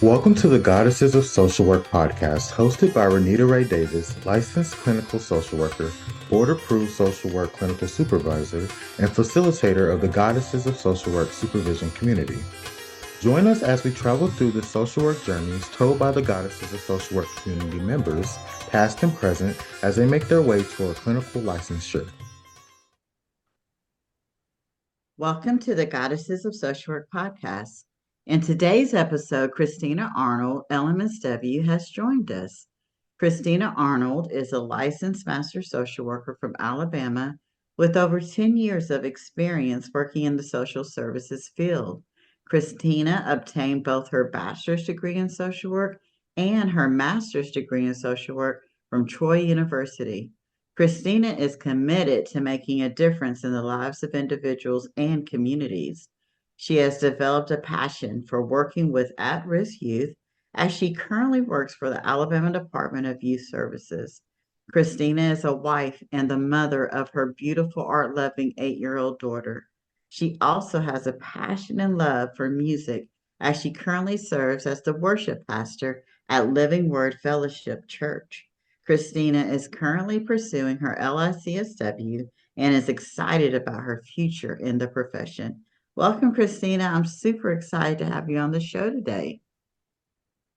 Welcome to the Goddesses of Social Work podcast, hosted by Renita Ray Davis, licensed clinical social worker, board-approved social work clinical supervisor, and facilitator of the Goddesses of Social Work supervision community. Join us as we travel through the social work journeys told by the Goddesses of Social Work community members, past and present, as they make their way toward clinical licensure. Welcome to the Goddesses of Social Work podcast. In today's episode, Christina Arnold, LMSW, has joined us. Christina Arnold is a licensed master social worker from Alabama with over 10 years of experience working in the social services field. Christina obtained both her bachelor's degree in social work and her master's degree in social work from Troy University. Christina is committed to making a difference in the lives of individuals and communities. She has developed a passion for working with at-risk youth as she currently works for the Alabama Department of Youth Services. Christina is a wife and the mother of her beautiful art-loving 8-year-old daughter. She also has a passion and love for music as she currently serves as the worship pastor at Living Word Fellowship Church. Christina is currently pursuing her LICSW and is excited about her future in the profession. Welcome, Christina. I'm super excited to have you on the show today.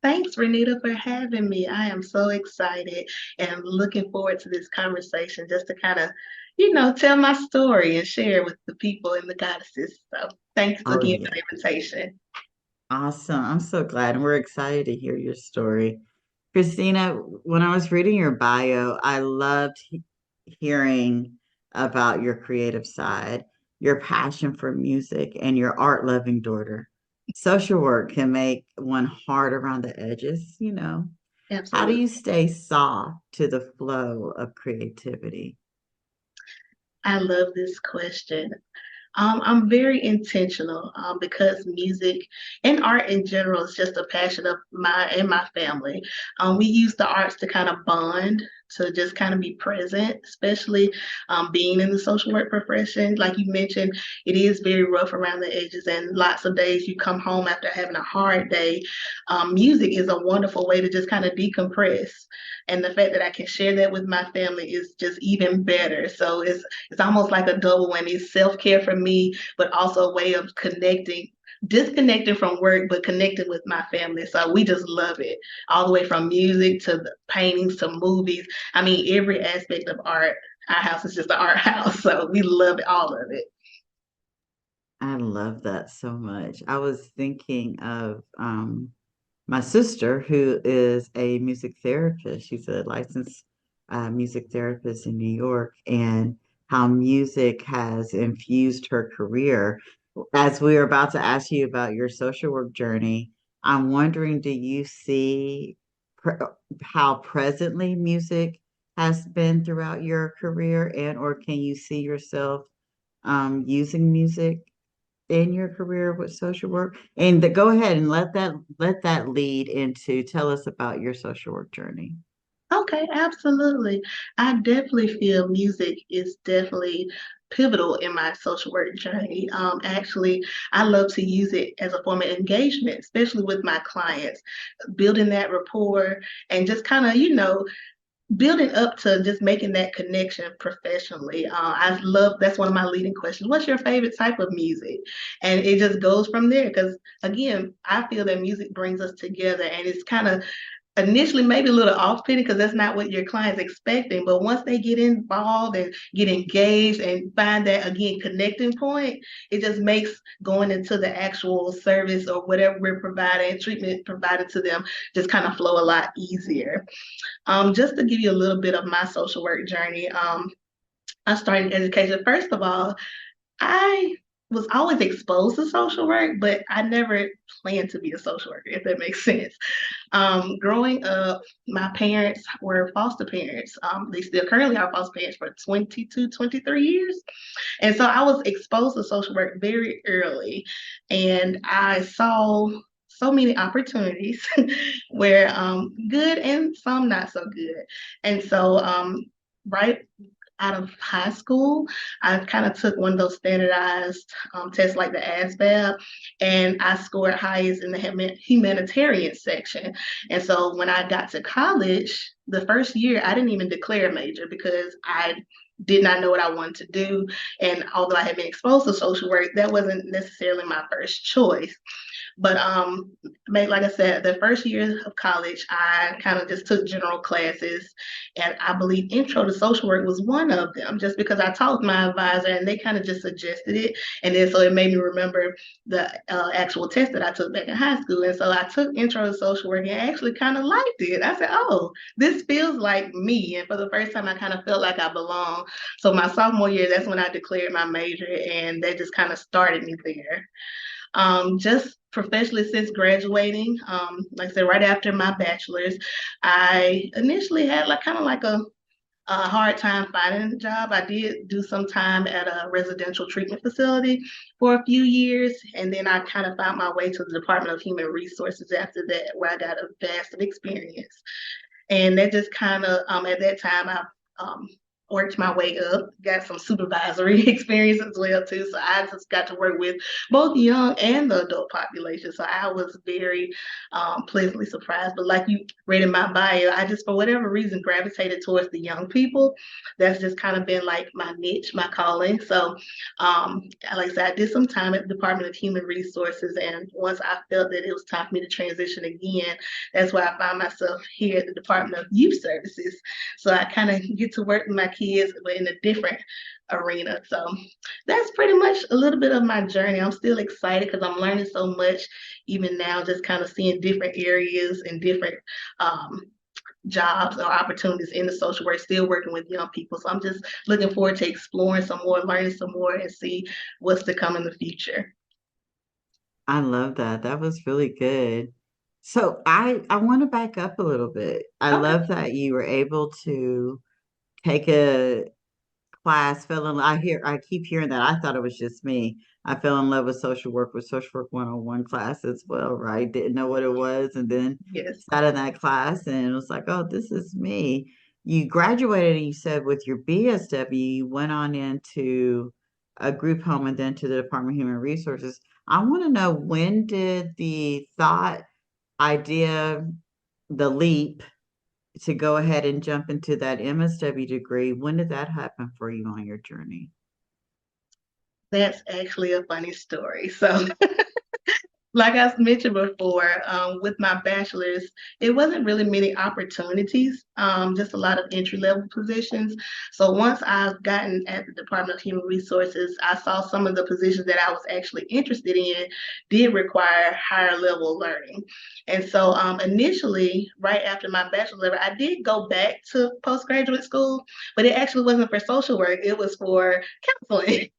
Thanks, Renita, for having me. I am so excited and looking forward to this conversation just to kind of, tell my story and share with the people and the goddesses. So thanks Oh, again yeah. for the invitation. Awesome. I'm so glad. And we're excited to hear your story. Christina, when I was reading your bio, I loved hearing about your creative side, your passion for music, and your art loving daughter. Social work can make one hard around the edges. How do Absolutely. you stay soft to the flow of creativity? I love this question. I'm very intentional because music and art in general is just a passion of mine and my family. We use the arts to kind of bond, to just kind of be present, especially being in the social work profession. Like you mentioned, it is very rough around the edges, and lots of days you come home after having a hard day. Music is a wonderful way to just kind of decompress. And the fact that I can share that with my family is just even better. So it's almost like a double whammy. It's self-care for me, but also a way of disconnecting from work, but connecting with my family. So we just love it, all the way from music to the paintings to movies. I mean, every aspect of art. Our house is just an art house, so we love all of it. I love that so much. I was thinking of my sister, who is a music therapist. She's a licensed music therapist in New York, and how music has infused her career. As we are about to ask you about your social work journey, I'm wondering, do you see pre how presently music has been throughout your career, and or can you see yourself using music in your career with social work? And go ahead and let that lead into tell us about your social work journey. Okay, absolutely. I definitely feel music is definitely pivotal in my social work journey. Actually, I love to use it as a form of engagement, especially with my clients, building that rapport and just kind of, building up to just making that connection professionally. I love that's one of my leading questions. What's your favorite type of music? And it just goes from there because, again, I feel that music brings us together and it's kind of initially maybe a little off-putting because that's not what your client's expecting. But once they get involved and get engaged and find that again connecting point, it just makes going into the actual service or whatever we're providing, treatment provided to them, just kind of flow a lot easier. Just to give you a little bit of my social work journey, I started in education. First of all, I was always exposed to social work, but I never planned to be a social worker, if that makes sense. Growing up, my parents were foster parents. They still currently are foster parents for 22, 23 years. And so I was exposed to social work very early. And I saw so many opportunities where good and some not so good. And so right out of high school, I kind of took one of those standardized tests like the ASVAB, and I scored highest in the humanitarian section. And so when I got to college, the first year, I didn't even declare a major because I did not know what I wanted to do. And although I had been exposed to social work, that wasn't necessarily my first choice. But like I said, the first year of college, I kind of just took general classes, and I believe Intro to Social Work was one of them, just because I talked to my advisor and they kind of just suggested it, and then so it made me remember the actual test that I took back in high school, and so I took Intro to Social Work and actually kind of liked it. I said, "Oh, this feels like me," and for the first time, I kind of felt like I belong. So my sophomore year, that's when I declared my major, and that just kind of started me there. Just professionally since graduating, like I said, right after my bachelor's, I initially had like kind of like a hard time finding a job. I did do some time at a residential treatment facility for a few years, and then I kind of found my way to the Department of Human Resources after that, where I got a vast of experience. And that just kind of, at that time, I worked my way up, got some supervisory experience as well too. So I just got to work with both young and the adult population. So I was very pleasantly surprised. But like you read in my bio, I just for whatever reason gravitated towards the young people. That's just kind of been like my niche, my calling. So like I said, I did some time at the Department of Human Resources, and once I felt that it was time for me to transition again, that's why I found myself here at the Department of Youth Services. So I kind of get to work with my kids, but in a different arena. So that's pretty much a little bit of my journey. I'm still excited because I'm learning so much, even now, just kind of seeing different areas and different jobs or opportunities in the social work, still working with young people. So I'm just looking forward to exploring some more, learning some more, and see what's to come in the future. I love that. That was really good. So I want to back up a little bit. I Okay. love that you were able to take a class, I keep hearing that. I thought it was just me. I fell in love with Social Work 101 class as well, right? Didn't know what it was, and then Yes. sat in that class and it was like, oh, this is me. You graduated and you said with your BSW, you went on into a group home and then to the Department of Human Resources. I want to know, when did the thought, idea, the leap to go ahead and jump into that MSW degree, when did that happen for you on your journey? That's actually a funny story. So like I mentioned before, with my bachelor's, it wasn't really many opportunities, just a lot of entry level positions. So once I've gotten at the Department of Human Resources, I saw some of the positions that I was actually interested in did require higher level learning. And so initially, right after my bachelor's level, I did go back to postgraduate school, but it actually wasn't for social work, it was for counseling.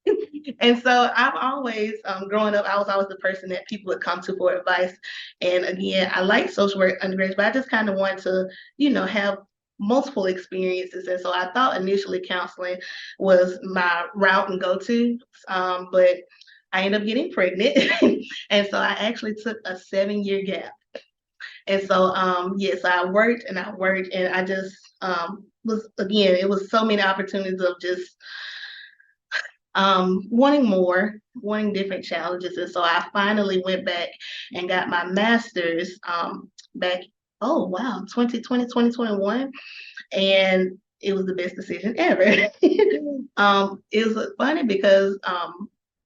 And so I've always, growing up, I was always the person that people would come to for advice. And again, I like social work undergraduate, but I just kind of wanted to, have multiple experiences. And so I thought initially counseling was my route and go to, but I ended up getting pregnant. And so I actually took a 7-year gap. And so, yes, I worked and I worked, and I just it was so many opportunities of just wanting more, wanting different challenges. And so I finally went back and got my master's back, oh wow, 2020, 2021. And it was the best decision ever. It was funny because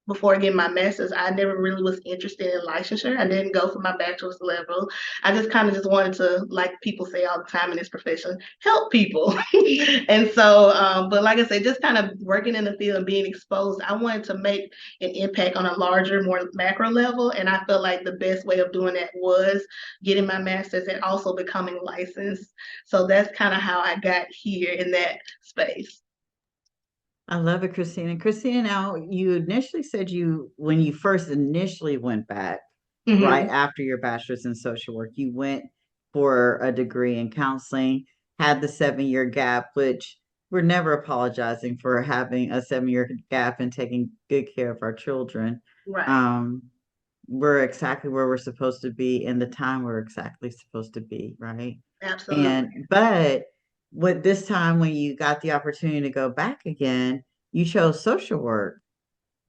before getting my master's, I never really was interested in licensure. I didn't go for my bachelor's level. I just kind of just wanted to, like people say all the time in this profession, help people. And so, but like I said, just kind of working in the field and being exposed, I wanted to make an impact on a larger, more macro level. And I felt like the best way of doing that was getting my master's and also becoming licensed. So that's kind of how I got here in that space. I love it, Christina. Christina, now you initially said when you first initially went back, right Mhm. after your bachelor's in social work, you went for a degree in counseling, had the 7-year gap, which we're never apologizing for having a 7-year gap and taking good care of our children. Right. Um, we're exactly where we're supposed to be in the time we're exactly supposed to be, right? Absolutely. And but With this time when you got the opportunity to go back again, you chose social work.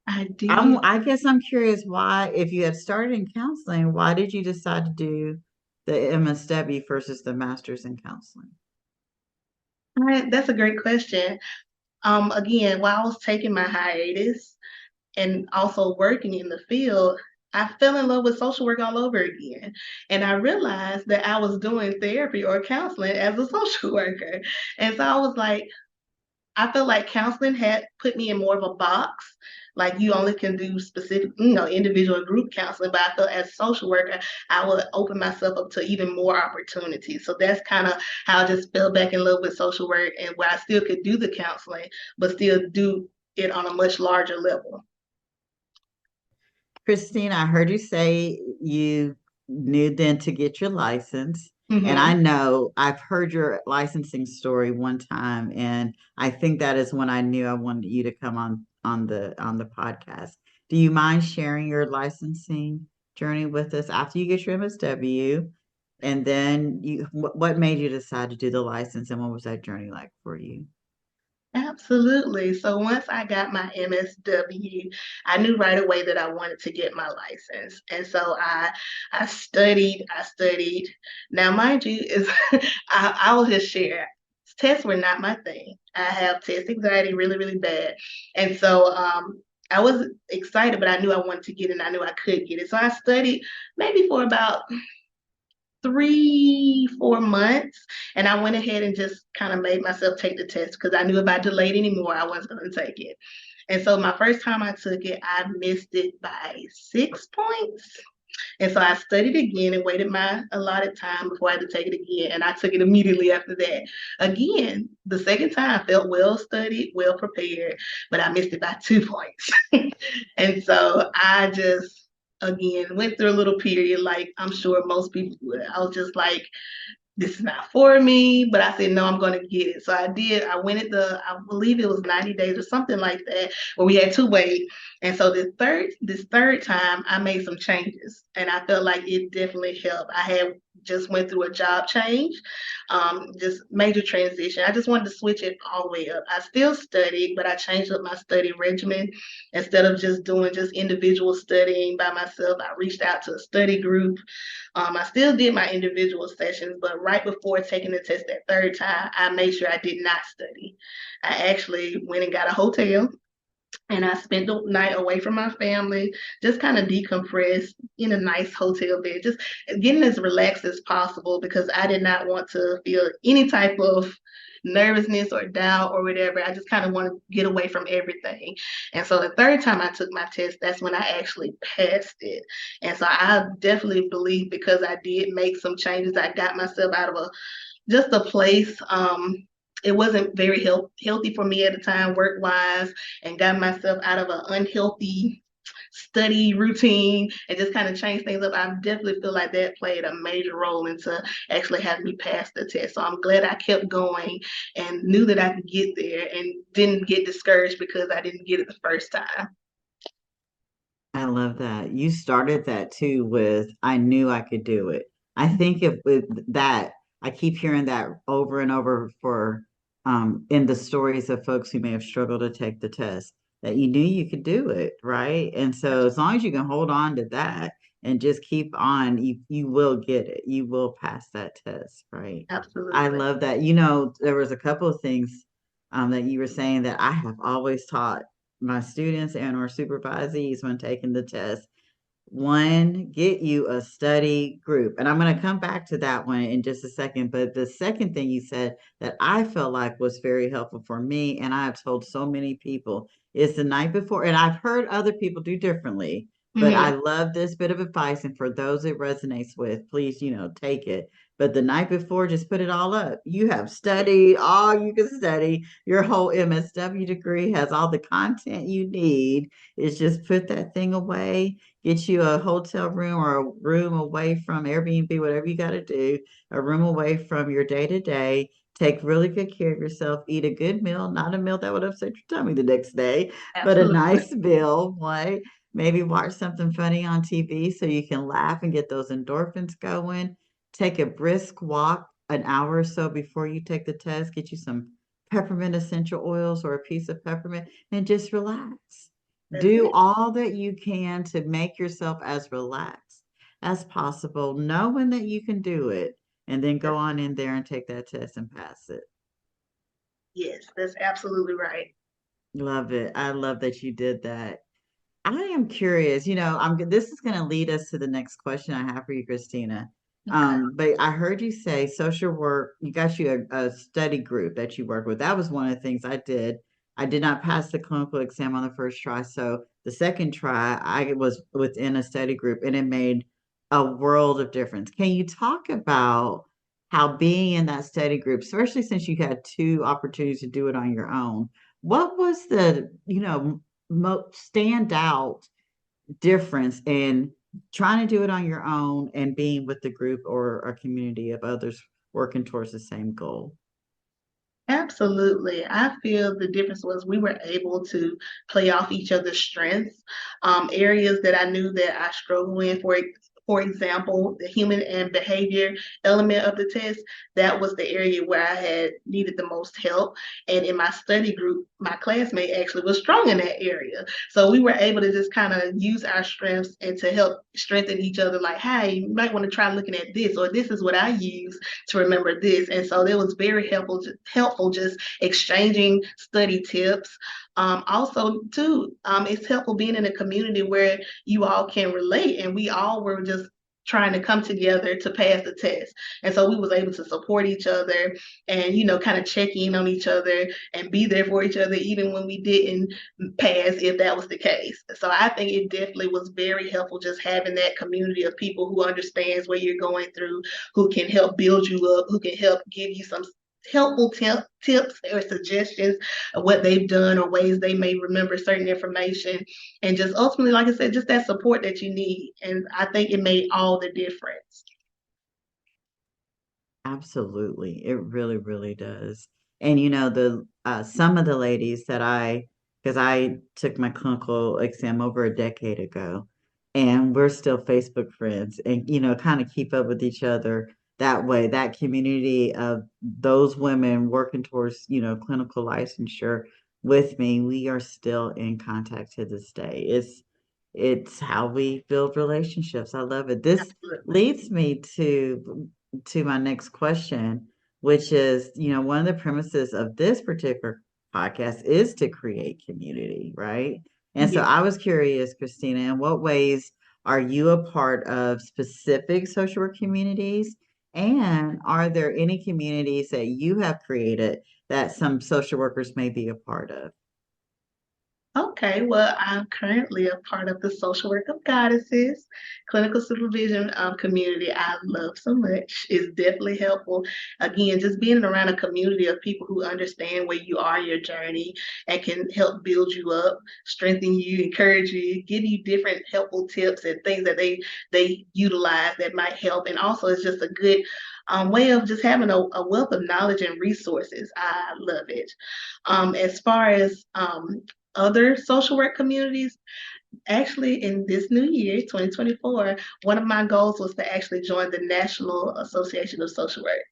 I did. I guess I'm curious why, if you had started in counseling, why did you decide to do the MSW versus the master's in counseling? That's a great question. Again, while I was taking my hiatus and also working in the field, I fell in love with social work all over again. And I realized that I was doing therapy or counseling as a social worker. And so I was like, I felt like counseling had put me in more of a box. Like you only can do specific, individual group counseling. But I felt as a social worker, I would open myself up to even more opportunities. So that's kind of how I just fell back in love with social work and where I still could do the counseling, but still do it on a much larger level. Christine, I heard you say you knew then to get your license. And I Hmm. know I've heard your licensing story one time, and I think that is when I knew I wanted you to come on the podcast. Do you mind sharing your licensing journey with us after you get your MSW? And then what made you decide to do the license, and what was that journey like for you? Absolutely. So once I got my MSW, I knew right away that I wanted to get my license. And so I studied. Now, mind you, is I will just share. Tests were not my thing. I have test anxiety really, really bad. And so I was excited, but I knew I wanted to get it and I knew I could get it. So I studied maybe for about 3, 4 months. And I went ahead and just kind of made myself take the test because I knew if I delayed anymore, I wasn't going to take it. And so my first time I took it, I missed it by 6 points. And so I studied again and waited my allotted time before I had to take it again. And I took it immediately after that. Again, the second time I felt well studied, well prepared, but I missed it by 2 points. And so I just, again, went through a little period like I'm sure most people would. I was just like, this is not for me, but I said, no, I'm going to get it. So I did. I went at I believe it was 90 days or something like that, where we had to wait. And so this third time I made some changes and I felt like it definitely helped. I had just went through a job change, just major transition. I just wanted to switch it all the way up. I still studied, but I changed up my study regimen. Instead of just doing just individual studying by myself, I reached out to a study group. I still did my individual sessions, but right before taking the test that third time, I made sure I did not study. I actually went and got a hotel and I spent the night away from my family, just kind of decompressed in a nice hotel bed, just getting as relaxed as possible because I did not want to feel any type of nervousness or doubt or whatever. I just kind of want to get away from everything. And so the third time I took my test, that's when I actually passed it. And so I definitely believe because I did make some changes, I got myself out of just a place. It wasn't very healthy for me at the time, work wise, and got myself out of an unhealthy study routine and just kind of changed things up. I definitely feel like that played a major role into actually having me pass the test. So I'm glad I kept going and knew that I could get there and didn't get discouraged because I didn't get it the first time. I love that. You started that too with I knew I could do it. I think if with that, I keep hearing that over and over for in the stories of folks who may have struggled to take the test, that you knew you could do it, right? And so as long as you can hold on to that and just keep on, you will get it. You will pass that test, right? I Absolutely. love that. There was a couple of things that you were saying that I have always taught my students and or supervisees when taking the test. One, get you a study group. And I'm going to come back to that one in just a second. But the second thing you said that I felt like was very helpful for me, and I have told so many people, is the night before. And I've heard other people do differently, but I Hmm. love this bit of advice. And for those it resonates with, please, take it. But the night before, just put it all up. You have studied all you can study. Your whole MSW degree has all the content you need. It's just put that thing away, get you a hotel room or a room away from Airbnb, whatever you got to do, a room away from your day to day. Take really good care of yourself. Eat a good meal, not a meal that would upset your tummy the next day, but a Absolutely. nice meal. What? Maybe watch something funny on TV so you can laugh and get those endorphins going. Take a brisk walk an hour or so before you take the test, get you some peppermint essential oils or a piece of peppermint and just relax. That's Do it. all that you can to make yourself as relaxed as possible, knowing that you can do it, and then go on in there and take that test and pass it. Yes, that's absolutely right. Love it. I love that you did that. I am curious, this is going to lead us to the next question I have for you, Christina. Okay. But I heard you say social work, you got you a study group that you work with. That was one of the things I did. I did not pass the clinical exam on the first try. So the second try, I was within a study group and it made a world of difference. Can you talk about how being in that study group, especially since you had two opportunities to do it on your own, what was the, most standout difference in trying to do it on your own and being with the group or a community of others working towards the same goal? Absolutely. I feel the difference was we were able to play off each other's strengths. Areas that I knew that I struggled in, for example, the human and behavior element of the test, that was the area where I had needed the most help. And in my study group, my classmate actually was strong in that area. So we were able to just kind of use our strengths and to help strengthen each other, like, hey, you might want to try looking at this, or this is what I use to remember this. And so it was very helpful just exchanging study tips. Also, too, it's helpful being in a community where you all can relate, and we all were just trying to come together to pass the test. And so we was able to support each other and, kind of check in on each other and be there for each other, even when we didn't pass, if that was the case. So I think it definitely was very helpful just having that community of people who understands what you're going through, who can help build you up, who can help give you some helpful tips or suggestions of what they've done or ways they may remember certain information. And just ultimately, like I said, just that support that you need. And I think it made all the difference. Absolutely. It really, really does. And the some of the ladies because I took my clinical exam over a decade ago, and we're still Facebook friends and kind of keep up with each other that way. That community of those women working towards, clinical licensure with me, we are still in contact to this day. It's how we build relationships. I love it. This Absolutely. leads me to my next question, which is, one of the premises of this particular podcast is to create community, right? And so Yeah. I was curious, Christina, in what ways are you a part of specific social work communities? And are there any communities that you have created that some social workers may be a part of? Okay, well, I'm currently a part of the Social Work of Goddesses clinical supervision community. I love so much. It's definitely helpful. Again, just being around a community of people who understand where you are in your journey and can help build you up, strengthen you, encourage you, give you different helpful tips and things that they utilize that might help. And also, it's just a good way of just having a wealth of knowledge and resources. I love it. As far as other social work communities, actually in this new year, 2024, one of my goals was to actually join the National Association of Social Work.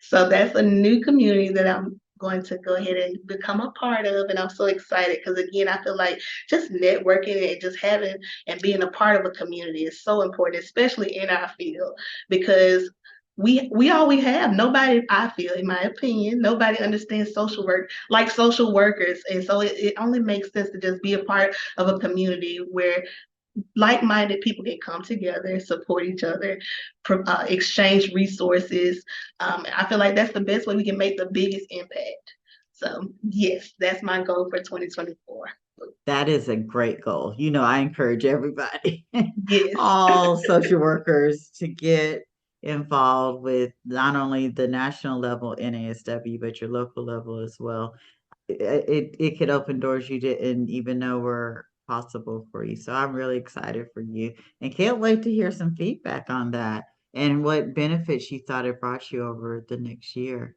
So that's a new community that I'm going to go ahead and become a part of. And I'm so excited because, again, I feel like just networking and just having and being a part of a community is so important, especially in our field, because we all we have. Nobody, I feel, in my opinion, nobody understands social work like social workers. And so it only makes sense to just be a part of a community where like-minded people can come together, support each other, exchange resources. I feel like that's the best way we can make the biggest impact. So yes, that's my goal for 2024. That is a great goal. I encourage everybody, Yes. all social workers, to get involved with not only the national level NASW, but your local level as well. It could open doors you didn't even know were possible for you. So I'm really excited for you and can't wait to hear some feedback on that and what benefits you thought it brought you over the next year.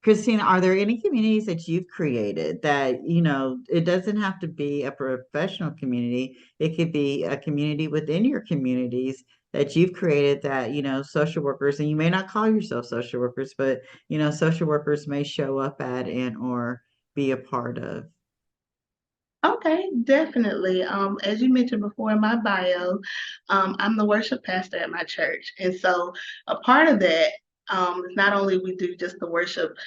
Christina, are there any communities that you've created that, it doesn't have to be a professional community. It could be a community within your communities that you've created that, social workers, and you may not call yourself social workers, but, social workers may show up at and or be a part of. Okay, definitely. As you mentioned before in my bio, I'm the worship pastor at my church. And so a part of that is not only we do just the worship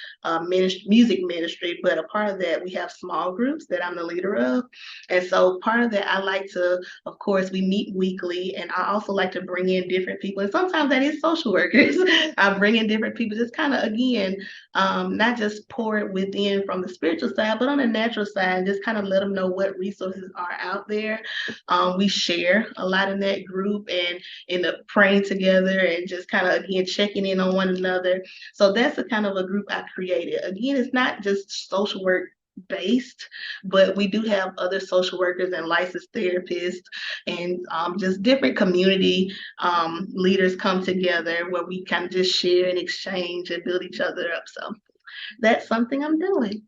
music ministry, but a part of that we have small groups that I'm the leader of. And so part of that I like to, of course, we meet weekly, and I also like to bring in different people. And sometimes that is social workers. I bring in different people, just kind of again not just pour it within from the spiritual side, but on the natural side, just kind of let them know what resources are out there. We share a lot in that group and end up praying together and just kind of again checking in on one another. So that's the kind of a group I created. Again, it's not just social work based, but we do have other social workers and licensed therapists and just different community leaders come together where we kind of just share and exchange and build each other up. So that's something I'm doing.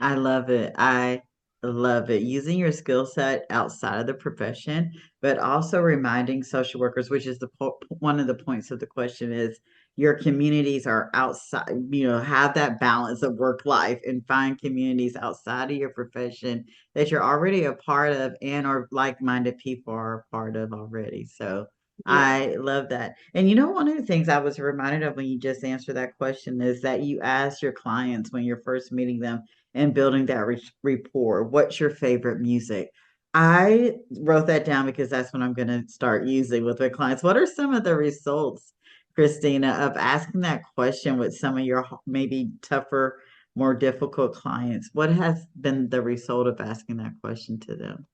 I love it. I love it. Using your skill set outside of the profession, but also reminding social workers, which is one of the points of the question is your communities are outside, have that balance of work life and find communities outside of your profession that you're already a part of and or like-minded people are a part of already. So Yeah. I love that. And one of the things I was reminded of when you just answered that question is that you asked your clients when you're first meeting them and building that rapport. What's your favorite music? I wrote that down because that's what I'm going to start using with my clients. What are some of the results, Christina, of asking that question with some of your maybe tougher, more difficult clients? What has been the result of asking that question to them?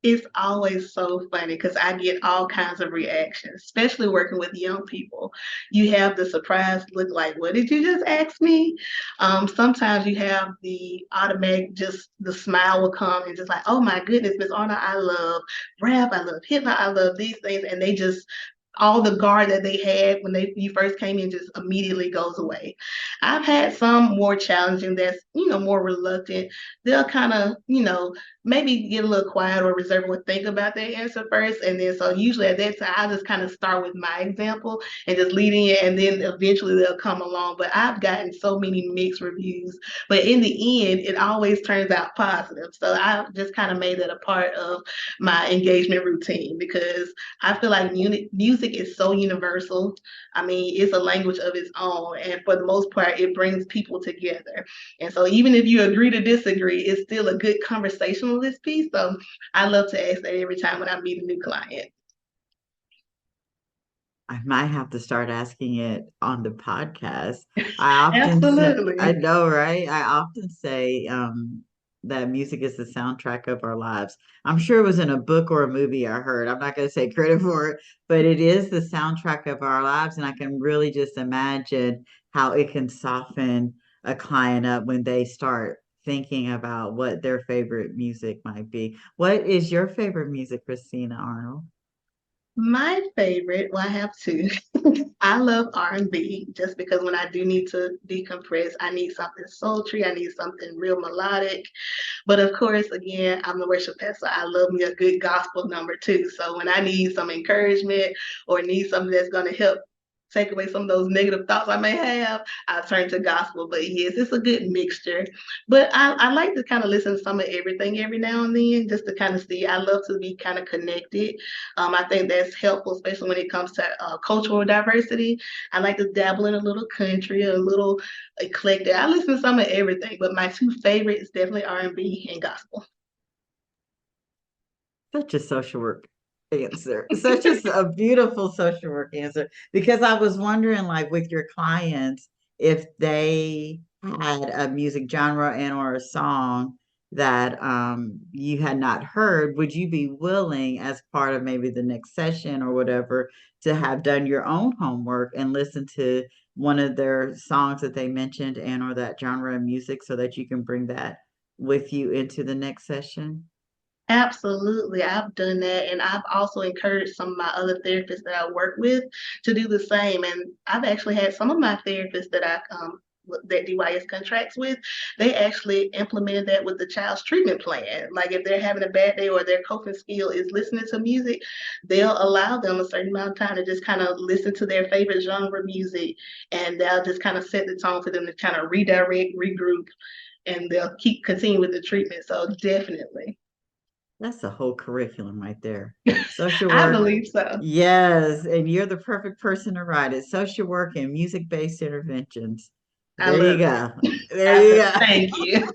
It's always so funny because I get all kinds of reactions, especially working with young people. You have the surprised look like, what did you just ask me? Sometimes you have the automatic, just the smile will come and just like, oh my goodness, Miss Arnold, I love rap, I love hip hop, I love these things. And they just, all the guard that they had when you first came in just immediately goes away. I've had some more challenging that's, more reluctant. They'll kind of, maybe get a little quiet or reserved or think about their answer first. And then so usually at that time, I just kind of start with my example and just leading it, and then eventually they'll come along. But I've gotten so many mixed reviews. But in the end, it always turns out positive. So I just kind of made that a part of my engagement routine because I feel like music is so universal. I mean, it's a language of its own. And for the most part, it brings people together. And so even if you agree to disagree, it's still a good conversationalist piece. So I love to ask that every time when I meet a new client. I might have to start asking it on the podcast. I often say, I Absolutely. know, right? I often say that music is the soundtrack of our lives. I'm sure it was in a book or a movie I heard. I'm not going to say credit for it, but it is the soundtrack of our lives. And I can really just imagine how it can soften a client up when they start thinking about what their favorite music might be. What is your favorite music, Christina Arnold? My favorite, well, I have two. I love R&B just because when I do need to decompress, I need something sultry, I need something real melodic. But of course, again, I'm the worship pastor. I love me a good gospel number too. So when I need some encouragement or need something that's going to help take away some of those negative thoughts I may have, I turn to gospel. But yes, it's a good mixture. But I like to kind of listen to some of everything every now and then just to kind of see. I love to be kind of connected. I think that's helpful, especially when it comes to cultural diversity. I like to dabble in a little country, a little eclectic. I listen to some of everything, but my two favorites definitely R&B and gospel. Such a social work answer. Such a beautiful social work answer. Because I was wondering, like, with your clients, if they had a music genre and or a song that you had not heard, would you be willing, as part of maybe the next session or whatever, to have done your own homework and listen to one of their songs that they mentioned and or that genre of music so that you can bring that with you into the next session? Absolutely. I've done that. And I've also encouraged some of my other therapists that I work with to do the same. And I've actually had some of my therapists that I that DYS contracts with, they actually implemented that with the child's treatment plan. Like if they're having a bad day or their coping skill is listening to music, they'll allow them a certain amount of time to just kind of listen to their favorite genre music, and they'll just kind of set the tone for them to kind of redirect, regroup, and they'll continue with the treatment. So definitely. That's a whole curriculum right there. Social I work. believe so. Yes, and you're the perfect person to write it. Social work and music-based interventions. I There you love go. There you it. go. Thank you.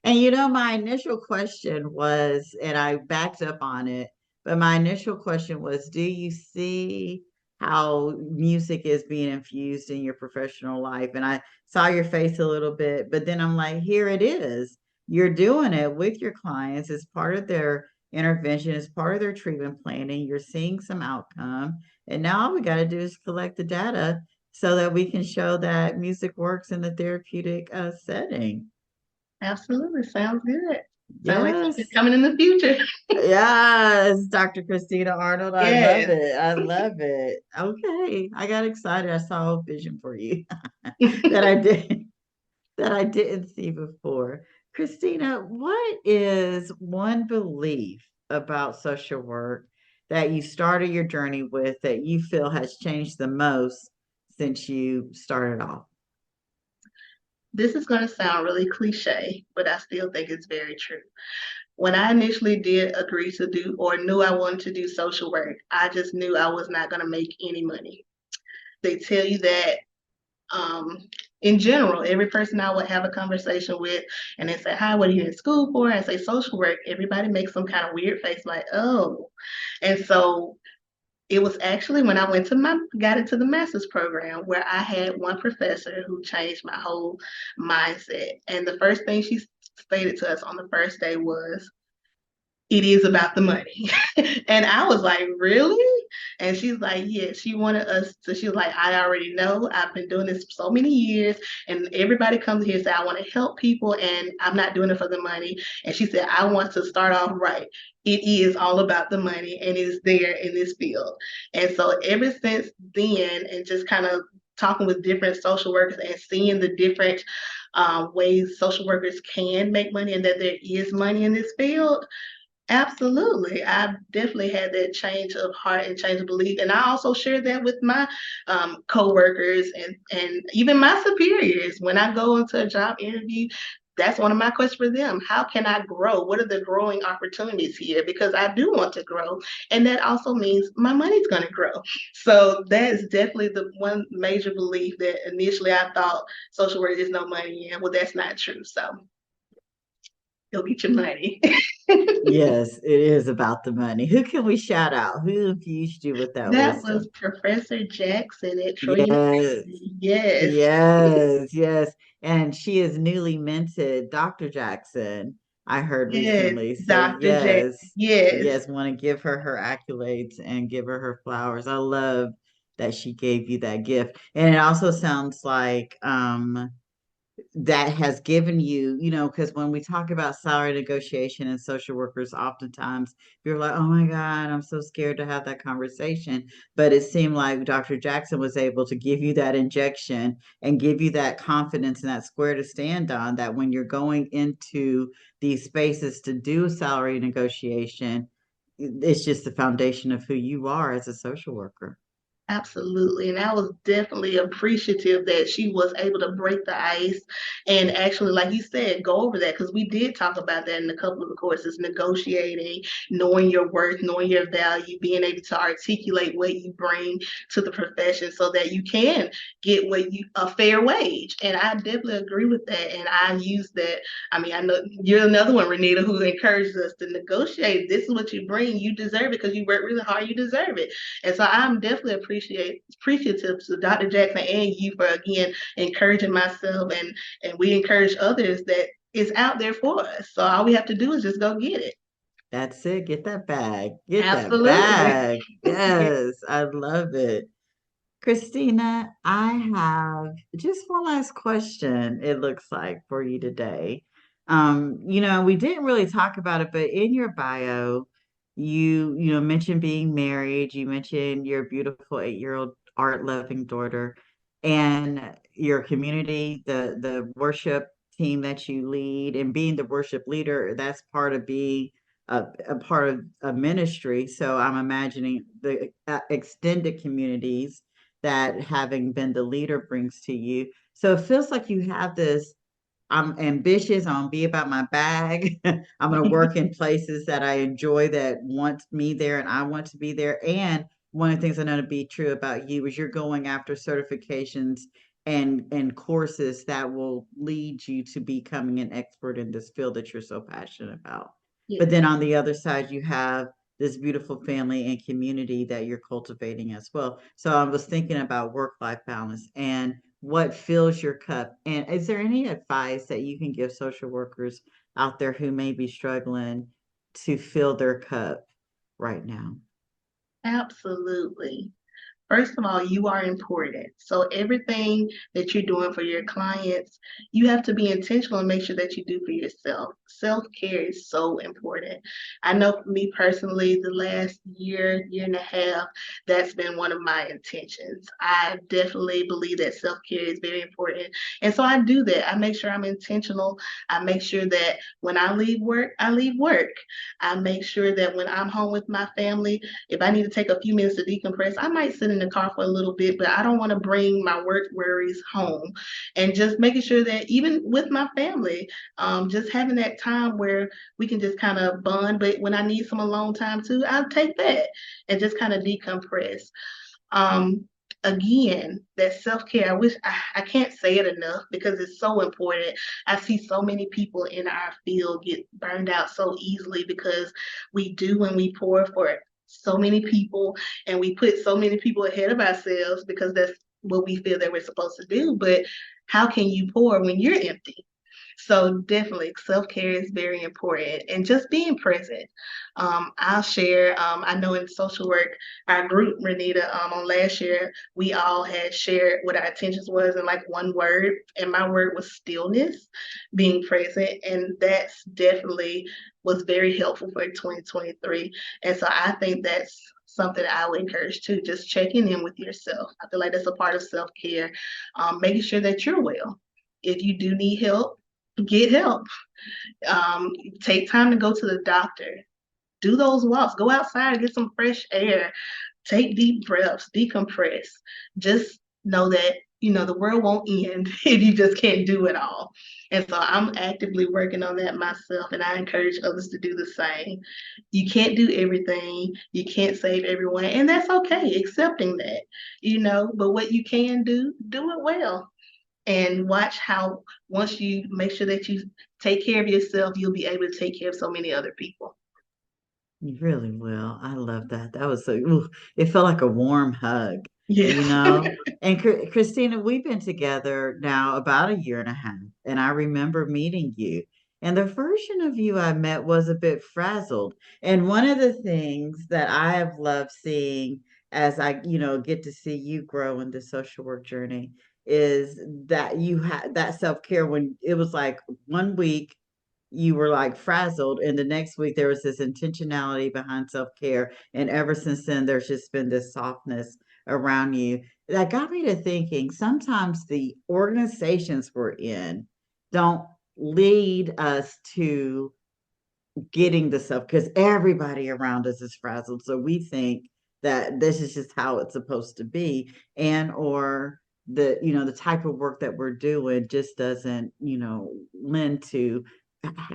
And you know, my initial question was, and I backed up on it, but my initial question was, do you see how music is being infused in your professional life? And I saw your face a little bit, but then I'm like, here it is. You're doing it with your clients as part of their intervention, as part of their treatment planning. You're seeing some outcome. And now all we got to do is collect the data so that we can show that music works in the therapeutic setting. Absolutely. Sounds good. Sounds like something's Yes. coming in the future. Yes, Dr. Christina Arnold. I love Yes. it. I love it. Okay. I got excited. I saw a vision for you that I did that I didn't see before. Christina, what is one belief about social work that you started your journey with that you feel has changed the most since you started off? This is going to sound really cliche, but I still think it's very true. When I initially did agree to do or knew I wanted to do social work, I just knew I was not going to make any money. They tell you that um, in general, every person I would have a conversation with, and they say, "Hi, what are you in school for?" I say, "Social work." Everybody makes some kind of weird face, like, "Oh." And so it was actually when I got into the master's program where I had one professor who changed my whole mindset. And the first thing she stated to us on the first day was, "It is about the money." And I was like, "Really?" And she's like, "Yeah." She wanted us to, she was like, "I already know. I've been doing this for so many years. And everybody comes here and say, I want to help people and I'm not doing it for the money." And she said, "I want to start off right. It is all about the money and it's there in this field." And so ever since then, and just kind of talking with different social workers and seeing the different ways social workers can make money and that there is money in this field, absolutely. I've definitely had that change of heart and change of belief. And I also share that with my coworkers and even my superiors. When I go into a job interview, that's one of my questions for them. How can I grow? What are the growing opportunities here? Because I do want to grow. And that also means my money's going to grow. So that is definitely the one major belief that initially I thought social work is no money in. Well, that's not true. So go get your money. Yes, it is about the money. Who can we shout out? Who infused you with that That was wisdom? Professor Jackson at Troy Yes, University. Yes, yes, yes. And she is newly minted, Dr. Jackson, I heard yes, recently. So, Dr. Jackson. yes, Yes, yes, want to give her her accolades and give her her flowers. I love that she gave you that gift. And it also sounds like, that has given you, because when we talk about salary negotiation and social workers, oftentimes you're like, oh my God, I'm so scared to have that conversation. But it seemed like Dr. Jackson was able to give you that injection and give you that confidence and that square to stand on that when you're going into these spaces to do salary negotiation, it's just the foundation of who you are as a social worker. absolutely. And I was definitely appreciative that she was able to break the ice and actually, like you said, go over that because we did talk about that in a couple of the courses, negotiating, knowing your worth, knowing your value, being able to articulate what you bring to the profession so that you can get a fair wage. And I definitely agree with that. And I use that. I mean, I know you're another one, Renita, who encourages us to negotiate. This is what you bring. You deserve it because you work really hard. You deserve it. And so I'm definitely appreciative to Dr. Jackson and you for again encouraging myself and we encourage others that it's out there for us. So all we have to do is just go get it. That's it. Get that bag. Get that Absolutely. bag. Yes, I love it. Christina, I have just one last question, it looks like, for you today. We didn't really talk about it, but in your bio, you mentioned being married, you mentioned your beautiful 8-year-old art loving daughter. and your community, the worship team that you lead, and being the worship leader, that's part of being a part of a ministry. So I'm imagining the extended communities that having been the leader brings to you. So it feels like you have this. I'm ambitious. I'm gonna be about my bag. I'm gonna work in places that I enjoy, that want me there, and I want to be there. And one of the things I know to be true about you is you're going after certifications and courses that will lead you to becoming an expert in this field that you're so passionate about. But Yes. then on the other side, you have this beautiful family and community that you're cultivating as well. So I was thinking about work-life balance and what fills your cup. And is there any advice that you can give social workers out there who may be struggling to fill their cup right now? Absolutely. First of all, you are important. So everything that you're doing for your clients, you have to be intentional and make sure that you do for yourself. Self-care is so important. I know for me personally, the last year and a half, that's been one of my intentions. I definitely believe that self-care is very important. And so I do that. I make sure I'm intentional. I make sure that when I leave work, I leave work. I make sure that when I'm home with my family, if I need to take a few minutes to decompress, I might sit in the car for a little bit, but I don't want to bring my work worries home. And just making sure that even with my family, just having that time where we can just kind of bond. But when I need some alone time too, I'll take that and just kind of decompress. Um, Again, that self-care, I can't say it enough because it's so important. I see so many people in our field get burned out so easily because we do when we pour for so many people and we put so many people ahead of ourselves because that's what we feel that we're supposed to do. But how can you pour when you're empty? So definitely self-care is very important and just being present. I'll share, I know in social work, our group, Renita, on last year, we all had shared what our intentions was in like one word, and my word was stillness, being present, and that's definitely was very helpful for 2023. And so I think that's something I would encourage too, just checking in with yourself. I feel like that's a part of self-care, making sure that you're well. If you do need help, get help. Um, Take time to go to the doctor. Do those walks. Go outside, get some fresh air. Take deep breaths. Decompress. Just know that the world won't end if you just can't do it all. And so I'm actively working on that myself, and I encourage others to do the same. You can't do everything. You can't save everyone, and that's okay. Accepting that, but what you can do, do it well and watch how once you make sure that you take care of yourself, you'll be able to take care of so many other people. You really will. I love that. That was ooh, it felt like a warm hug, you Yes. know? And Christina, we've been together now about a year and a half, and I remember meeting you. And the version of you I met was a bit frazzled. And one of the things that I have loved seeing as I, get to see you grow in the social work journey is that you had that self-care when it was like one week you were like frazzled, and the next week there was this intentionality behind self-care, and ever since then there's just been this softness around you that got me to thinking sometimes the organizations we're in don't lead us to getting the self, because everybody around us is frazzled, so we think that this is just how it's supposed to be, and or the type of work that we're doing just doesn't lend to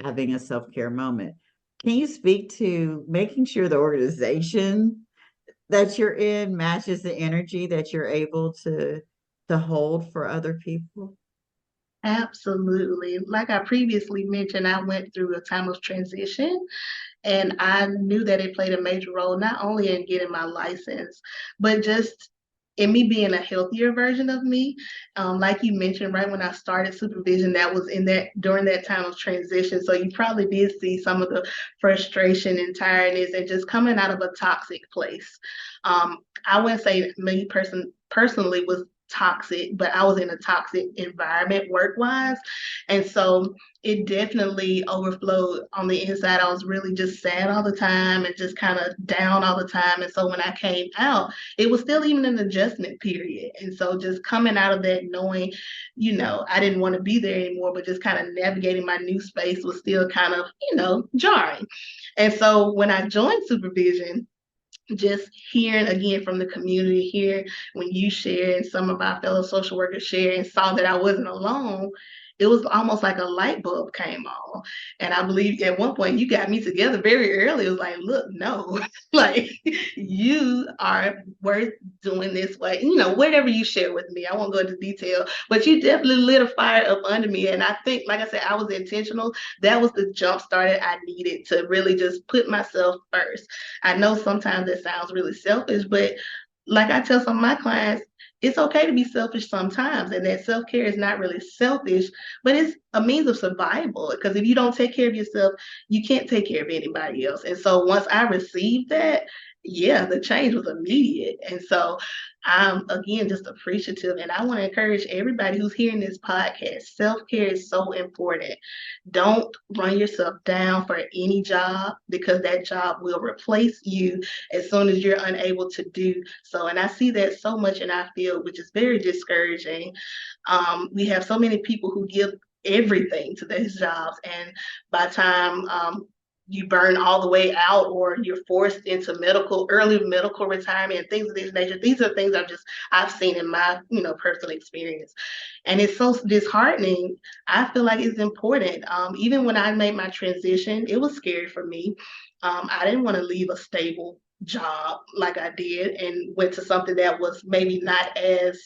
having a self-care moment. Can you speak to making sure the organization that you're in matches the energy that you're able to hold for other people? Absolutely. Like I previously mentioned, I went through a time of transition. And I knew that it played a major role, not only in getting my license, but just in me being a healthier version of me. Like you mentioned, right when I started supervision, that was in that during that time of transition. So you probably did see some of the frustration and tiredness and just coming out of a toxic place. I wouldn't say me personally was toxic, but I was in a toxic environment work-wise. And so it definitely overflowed on the inside. I was really just sad all the time and just kind of down all the time. And so when I came out, it was still even an adjustment period. And so just coming out of that, knowing, I didn't want to be there anymore, but just kind of navigating my new space was still kind of, jarring. And so when I joined supervision, just hearing again from the community here, when you shared and some of our fellow social workers shared and saw that I wasn't alone, it was almost like a light bulb came on. And I believe at one point you got me together very early. It was like, look, no, like you are worth doing this way. Whatever you share with me, I won't go into detail, but you definitely lit a fire up under me. And I think, like I said, I was intentional. That was the jump starter I needed to really just put myself first. I know sometimes it sounds really selfish, but like I tell some of my clients, it's okay to be selfish sometimes, and that self-care is not really selfish, but it's a means of survival. Because if you don't take care of yourself, you can't take care of anybody else. And so once I received that, yeah, the change was immediate. And so I'm, again, just appreciative. And I want to encourage everybody who's hearing this podcast, self-care is so important. Don't run yourself down for any job, because that job will replace you as soon as you're unable to do so. And I see that so much in our field, which is very discouraging. We have so many people who give everything to these jobs, and by the time you burn all the way out, or you're forced into early medical retirement and things of this nature. These are things I've seen in my, personal experience. And it's so disheartening. I feel like it's important. Even when I made my transition, it was scary for me. I didn't want to leave a stable job like I did and went to something that was maybe not as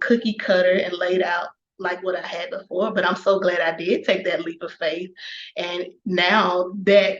cookie cutter and laid out like what I had before, but I'm so glad I did take that leap of faith. And now that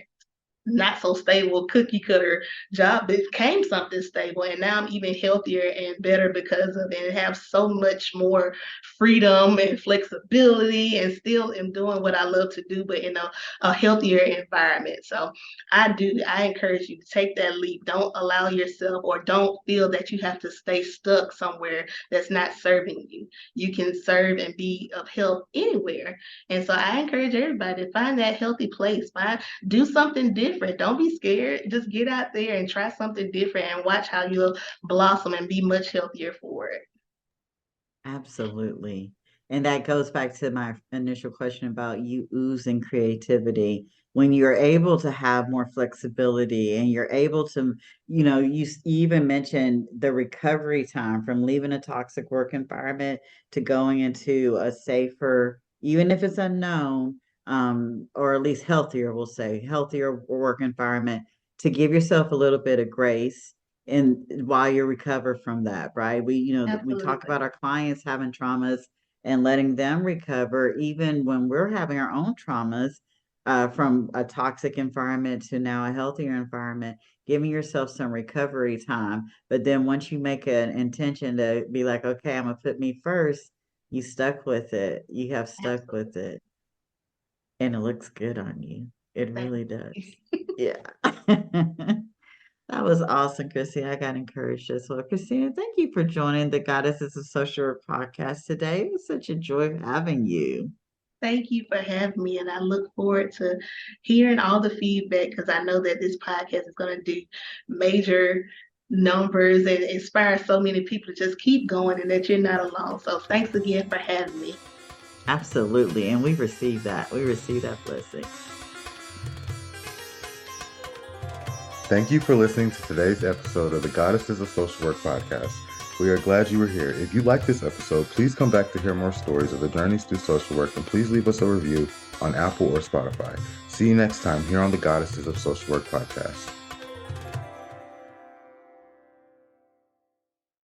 not so stable cookie cutter job became something stable, and now I'm even healthier and better because of it, and have so much more freedom and flexibility, and still am doing what I love to do, but in a healthier environment. So I encourage you to take that leap. Don't allow yourself, or don't feel that you have to stay stuck somewhere that's not serving you. You can serve and be of help anywhere. And so I encourage everybody to find that healthy place. Do something different. Don't be scared. Just get out there and try something different, and watch how you'll blossom and be much healthier for it. Absolutely. And that goes back to my initial question about you oozing creativity. When you're able to have more flexibility, and you're able to, you even mentioned the recovery time from leaving a toxic work environment to going into a safer, even if it's unknown, or at least healthier, we'll say, healthier work environment, to give yourself a little bit of grace and while you recover from that, right? We talk about our clients having traumas and letting them recover, even when we're having our own traumas, from a toxic environment to now a healthier environment, giving yourself some recovery time. But then once you make an intention to be like, okay, I'm gonna put me first, you stuck with it. You have stuck with it. And it looks good on you. It really does. Yeah. That was awesome, Christina. I got encouraged as well. Christina, thank you for joining the Goddesses of Social Work podcast today. It was such a joy having you. Thank you for having me, and I look forward to hearing all the feedback, because I know that this podcast is going to do major numbers and inspire so many people to just keep going, and that you're not alone. So thanks again for having me. Absolutely. And we receive that. We receive that blessing. Thank you for listening to today's episode of the Goddesses of Social Work podcast. We are glad you were here. If you like this episode, please come back to hear more stories of the journeys through social work, and please leave us a review on Apple or Spotify. See you next time here on the Goddesses of Social Work podcast.